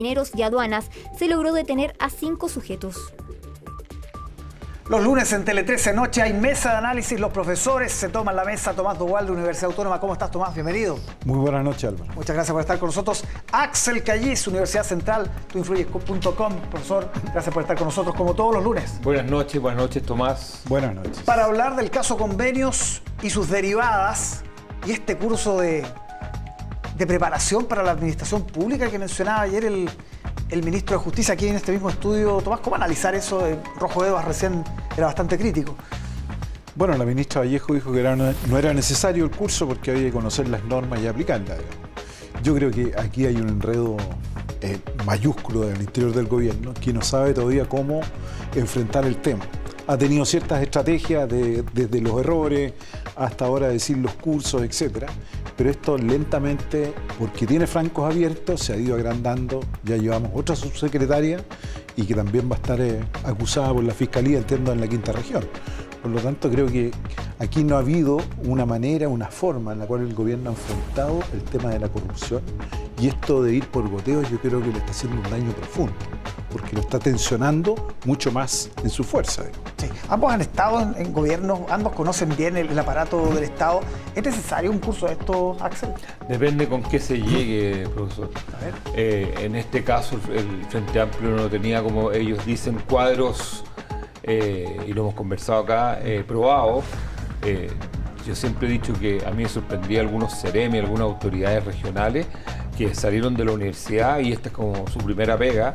Carabineros y aduanas, se logró detener a 5 sujetos. Los lunes en Tele 13 Noche hay mesa de análisis. Los profesores se toman la mesa. Tomás Doval, de Universidad Autónoma. ¿Cómo estás, Tomás? Bienvenido. Muy buenas noches, Álvaro. Muchas gracias por estar con nosotros. Axel Callis, Universidad Central, tuinfluyes.com. Profesor, gracias por estar con nosotros como todos los lunes. Buenas noches, Tomás. Buenas noches. Para hablar del caso Convenios y sus derivadas y este curso de preparación para la administración pública que mencionaba ayer el ministro de Justicia aquí en este mismo estudio. Tomás, ¿cómo analizar eso? Rojo Edwards recién era bastante crítico. Bueno, la ministra Vallejo dijo que no era necesario el curso porque había que conocer las normas y aplicarlas. Yo creo que aquí hay un enredo mayúsculo del interior del gobierno que no sabe todavía cómo enfrentar el tema. Ha tenido ciertas estrategias desde los errores hasta ahora decir los cursos, etcétera. Pero esto lentamente, porque tiene francos abiertos, se ha ido agrandando. Ya llevamos otra subsecretaria y que también va a estar acusada por la Fiscalía, entiendo, en la quinta región. Por lo tanto, creo que aquí no ha habido una manera, una forma en la cual el gobierno ha enfrentado el tema de la corrupción. Y esto de ir por goteo yo creo que le está haciendo un daño profundo, porque lo está tensionando mucho más en su fuerza. Sí. Ambos han estado en gobierno, ambos conocen bien el aparato del Estado. ¿Es necesario un curso de esto, Axel? Depende con qué se llegue, profesor. A ver. En este caso, el Frente Amplio no tenía, como ellos dicen, cuadros, y lo hemos conversado acá, probados. Yo siempre he dicho que a mí me sorprendía algunos CEREMI, algunas autoridades regionales que salieron de la universidad y esta es como su primera pega,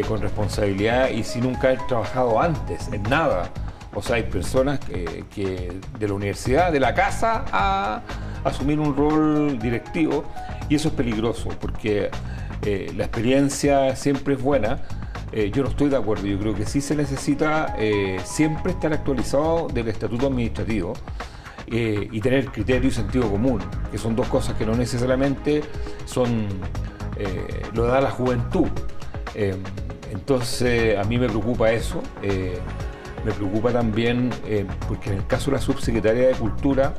con responsabilidad y sin nunca haber trabajado antes en nada. O sea, hay personas que de la universidad, de la casa, a asumir un rol directivo y eso es peligroso porque la experiencia siempre es buena. Yo no estoy de acuerdo, yo creo que sí se necesita siempre estar actualizado del estatuto administrativo y tener criterio y sentido común, que son dos cosas que no necesariamente lo da la juventud. Entonces a mí me preocupa eso, me preocupa también porque en el caso de la subsecretaria de Cultura,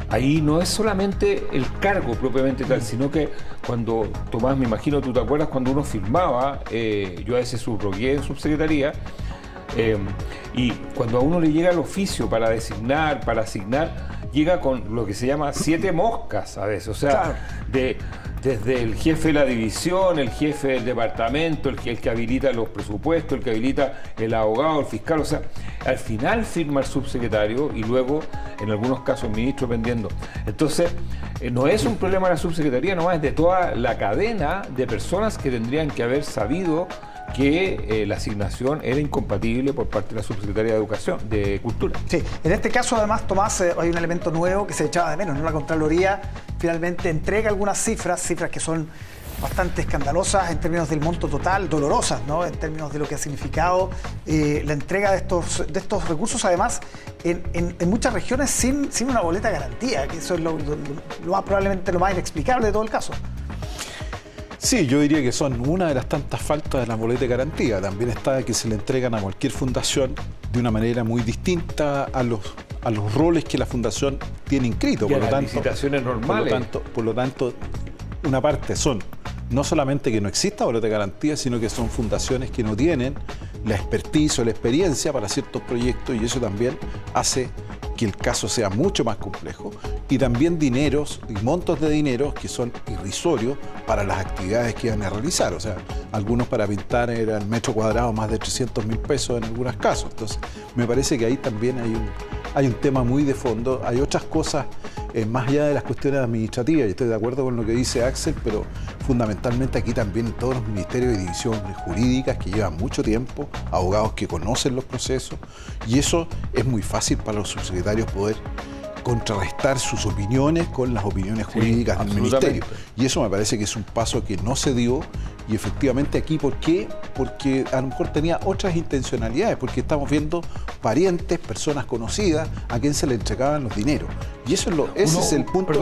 ahí no es solamente el cargo propiamente tal, sino que cuando, Tomás, me imagino, tú te acuerdas cuando uno firmaba, yo a veces subrogué en subsecretaría, y cuando a uno le llega el oficio para designar, para asignar, llega con lo que se llama 7 moscas a veces, o sea, claro. Desde el jefe de la división, el jefe del departamento, el que habilita los presupuestos, el que habilita el abogado, el fiscal, o sea, al final firma el subsecretario y luego, en algunos casos, el ministro dependiendo. Entonces, no es un problema de la subsecretaría, nomás es de toda la cadena de personas que tendrían que haber sabido que la asignación era incompatible por parte de la subsecretaria de Educación, de Cultura. Sí, en este caso además, Tomás, hay un elemento nuevo que se echaba de menos, ¿no? La Contraloría finalmente entrega algunas cifras que son bastante escandalosas en términos del monto total, dolorosas, ¿no? En términos de lo que ha significado la entrega de estos recursos, además, en muchas regiones sin una boleta de garantía, que eso es probablemente lo más inexplicable de todo el caso. Sí, yo diría que son una de las tantas faltas de la boleta de garantía. También está que se le entregan a cualquier fundación de una manera muy distinta a los roles que la fundación tiene inscrito. Y por lo tanto, licitaciones normales. Por lo tanto, una parte son no solamente que no exista boleta de garantía, sino que son fundaciones que no tienen la expertise o la experiencia para ciertos proyectos y eso también hace que el caso sea mucho más complejo y también dineros y montos de dinero que son irrisorios para las actividades que iban a realizar. O sea, algunos para pintar eran metro cuadrado más de 300.000 pesos en algunos casos. Entonces, me parece que ahí también hay un tema muy de fondo. Hay otras cosas más allá de las cuestiones administrativas, y estoy de acuerdo con lo que dice Axel, pero fundamentalmente aquí también todos los ministerios de divisiones jurídicas que llevan mucho tiempo, abogados que conocen los procesos, y eso es muy fácil para los subsecretarios poder contrarrestar sus opiniones con las opiniones jurídicas del ministerio. Y eso me parece que es un paso que no se dio. Y efectivamente aquí, ¿por qué? Porque a lo mejor tenía otras intencionalidades, porque estamos viendo parientes, personas conocidas, a quien se le entregaban los dineros. Y eso ese es el punto,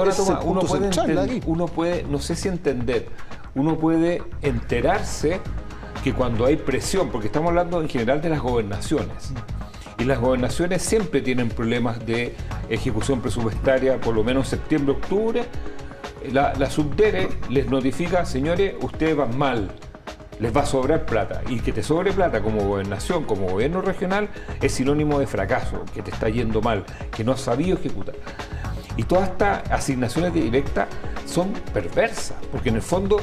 central aquí. Uno puede, no sé si entender, uno puede enterarse que cuando hay presión, porque estamos hablando en general de las gobernaciones, y las gobernaciones siempre tienen problemas de ejecución presupuestaria, por lo menos septiembre, octubre, la Subdere les notifica, señores, ustedes van mal, les va a sobrar plata. Y que te sobre plata como gobernación, como gobierno regional, es sinónimo de fracaso, que te está yendo mal, que no has sabido ejecutar. Y todas estas asignaciones directas son perversas, porque en el fondo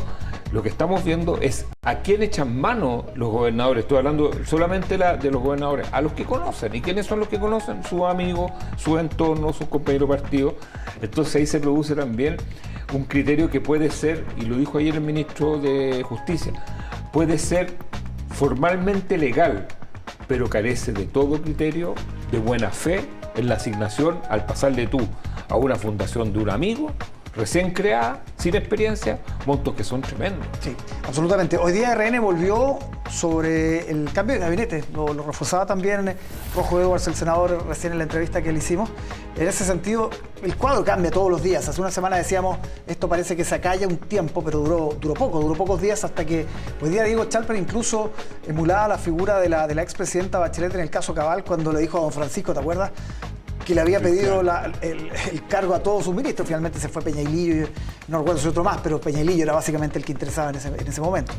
lo que estamos viendo es a quién echan mano los gobernadores. Estoy hablando solamente de los gobernadores, a los que conocen. ¿Y quiénes son los que conocen? Sus amigos, su entorno, sus compañeros de partido. Entonces ahí se produce también un criterio que puede ser, y lo dijo ayer el ministro de Justicia, puede ser formalmente legal, pero carece de todo criterio de buena fe en la asignación al pasarle tú a una fundación de un amigo recién creada, sin experiencia, montos que son tremendos. Sí, absolutamente. Hoy día RN volvió sobre el cambio de gabinete, lo reforzaba también Rojo Edwards, el senador, recién en la entrevista que le hicimos. En ese sentido, el cuadro cambia todos los días. Hace una semana decíamos, esto parece que se acalla un tiempo, pero duró pocos días, hasta que hoy día Diego Chalper incluso emulaba la figura de la expresidenta Bachelet en el caso Cabal, cuando le dijo a don Francisco, ¿te acuerdas?, que le había pedido el cargo a todos sus ministros. Finalmente se fue Peñailillo, no recuerdo si otro más, pero Peñailillo era básicamente el que interesaba en ese momento.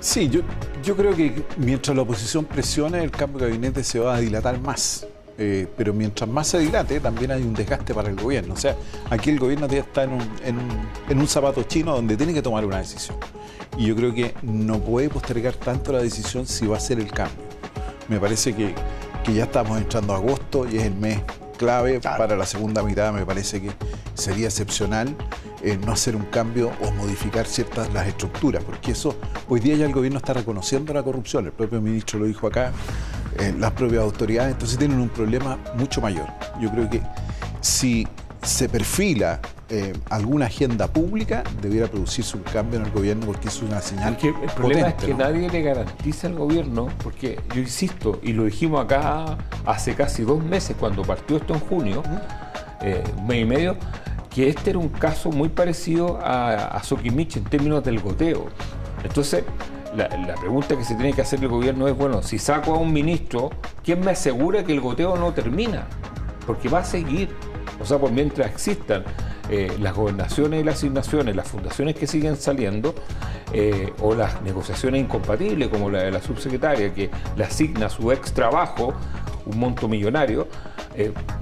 Sí, yo creo que mientras la oposición presione, el cambio de gabinete se va a dilatar más. Pero mientras más se dilate, también hay un desgaste para el gobierno. O sea, aquí el gobierno está en un zapato chino donde tiene que tomar una decisión. Y yo creo que no puede postergar tanto la decisión si va a ser el cambio. Me parece que ya estamos entrando a agosto y es el mes clave para la segunda mitad. Me parece que sería excepcional no hacer un cambio o modificar las estructuras, porque eso hoy día ya el gobierno está reconociendo la corrupción, el propio ministro lo dijo acá, las propias autoridades, entonces tienen un problema mucho mayor. Yo creo que si se perfila alguna agenda pública, debiera producirse un cambio en el gobierno, porque es una señal que el problema potente, es que ¿no? nadie le garantiza al gobierno, porque yo insisto, y lo dijimos acá hace casi 2 meses, cuando partió esto en junio, un mes y medio, que este era un caso muy parecido a Soquimich en términos del goteo. Entonces, la pregunta que se tiene que hacer el gobierno es, bueno, si saco a un ministro, ¿quién me asegura que el goteo no termina? Porque va a seguir. O sea, por mientras existan las gobernaciones y las asignaciones, las fundaciones que siguen saliendo, o las negociaciones incompatibles, como la de la subsecretaria, que le asigna su ex trabajo, un monto millonario,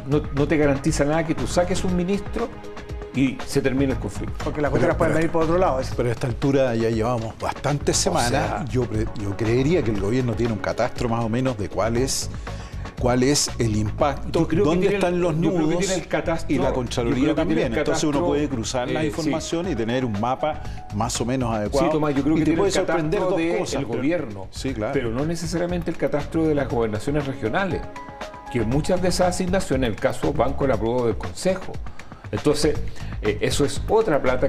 no te garantiza nada que tú saques un ministro y se termine el conflicto. Porque las cuestiones pueden venir por otro lado. Pero a esta altura ya llevamos bastantes semanas. Yo creería que el gobierno tiene un catastro más o menos de cuál es el impacto, dónde están los nudos, y la Contraloría también. Entonces uno puede cruzar la información y tener un mapa más o menos adecuado. Sí, Tomás, yo creo que te tiene puede el sorprender catastro dos del cosas. gobierno, sí, claro. Pero no necesariamente el catastro de las gobernaciones regionales, que muchas de esas asignaciones, en el caso, van con apruebo del Consejo. Entonces, eso es otra plata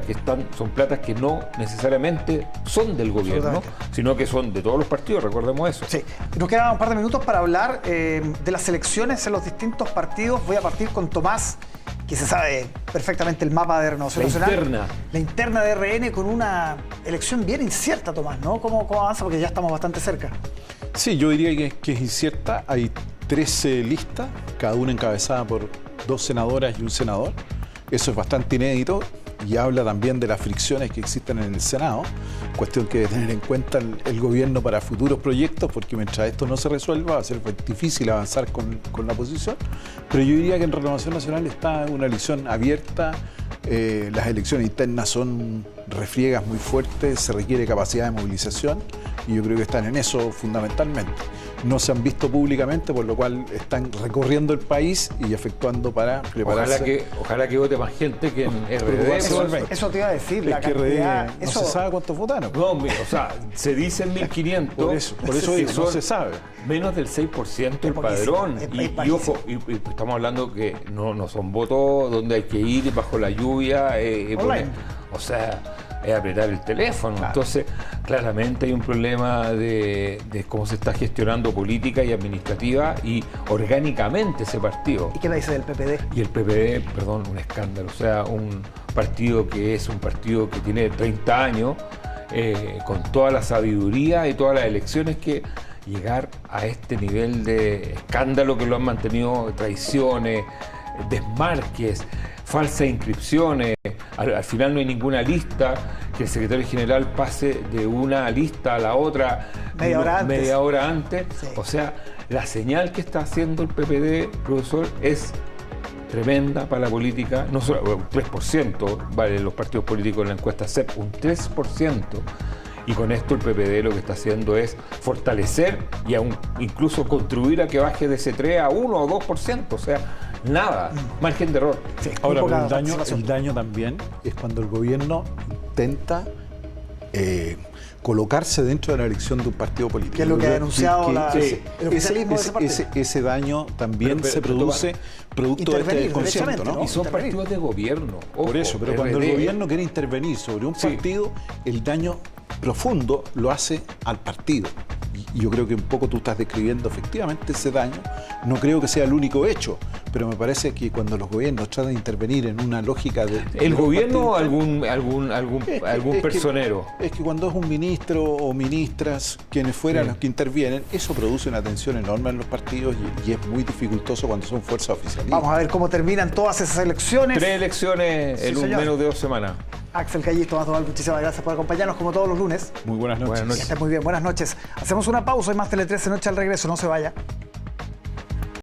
son platas que no necesariamente son del gobierno, sino que son de todos los partidos, recordemos eso. Sí, nos quedan un par de minutos para hablar de las elecciones en los distintos partidos. Voy a partir con Tomás, que se sabe perfectamente el mapa de Renovación Nacional. La interna de RN, con una elección bien incierta, Tomás, ¿no? ¿Cómo avanza? Porque ya estamos bastante cerca. Sí, yo diría que es incierta. Hay 13 listas, cada una encabezada por 2 senadoras y un senador. Eso es bastante inédito y habla también de las fricciones que existen en el Senado, cuestión que debe tener en cuenta el gobierno para futuros proyectos, porque mientras esto no se resuelva va a ser difícil avanzar con la oposición. Pero yo diría que en Renovación Nacional está una elección abierta, las elecciones internas son refriegas muy fuertes, se requiere capacidad de movilización y yo creo que están en eso fundamentalmente. No se han visto públicamente, por lo cual están recorriendo el país y efectuando para prepararse. Ojalá que vote más gente que en RD. Eso te iba a decir, la cantidad. No se sabe cuántos votaron. No, o sea, se dicen 1.500. Por eso digo, no se sabe. Menos del 6% del padrón. Y ojo, y estamos hablando que no son votos donde hay que ir bajo la lluvia. O sea, es apretar el teléfono. Claro. Entonces, claramente hay un problema de cómo se está gestionando política y administrativa y orgánicamente ese partido. ¿Y qué le dice del PPD? Y el PPD, perdón, un escándalo. O sea, un partido que tiene 30 años, con toda la sabiduría y todas las elecciones, que llegar a este nivel de escándalo que lo han mantenido, traiciones, desmarques, falsas inscripciones, al final no hay ninguna lista, que el secretario general pase de una lista a la otra media hora antes. Sí. O sea, la señal que está haciendo el PPD, profesor, es tremenda para la política. No solo un 3%, vale, los partidos políticos en la encuesta CEP, un 3%. Y con esto el PPD lo que está haciendo es fortalecer y incluso contribuir a que baje de ese 3 a 1 o 2%. O sea, nada, margen de error. Sí, Ahora, muy pero poca el participación. daño también es cuando el gobierno intenta colocarse dentro de la elección de un partido político. Que es lo que ha denunciado el oficialismo de ese partido. Ese daño también Pero se produce producto de este intervenir desconcierto, derechamente, ¿no? ¿no? Y son intervenir. partidos de gobierno. Ojo, Por eso, pero cuando el gobierno quiere intervenir sobre un Sí. partido, el daño profundo lo hace al partido. Y yo creo que un poco tú estás describiendo efectivamente ese daño. No creo que sea el único hecho, pero me parece que cuando los gobiernos tratan de intervenir en una lógica de... ¿El gobierno o partidista, algún personero? Es que cuando es un ministro o ministras, quienes fueran Sí. los que intervienen, eso produce una tensión enorme en los partidos y es muy dificultoso cuando son fuerzas oficialistas. Vamos a ver cómo terminan todas esas elecciones. 3 elecciones Sí, en señor. menos de 2 semanas. Axel Callís, Tomás Doval, muchísimas gracias por acompañarnos como todos los lunes. Muy buenas noches. Buenas Que estén muy bien, buenas noches. Hacemos una pausa y más Tele 13 Noche al regreso, no se vaya.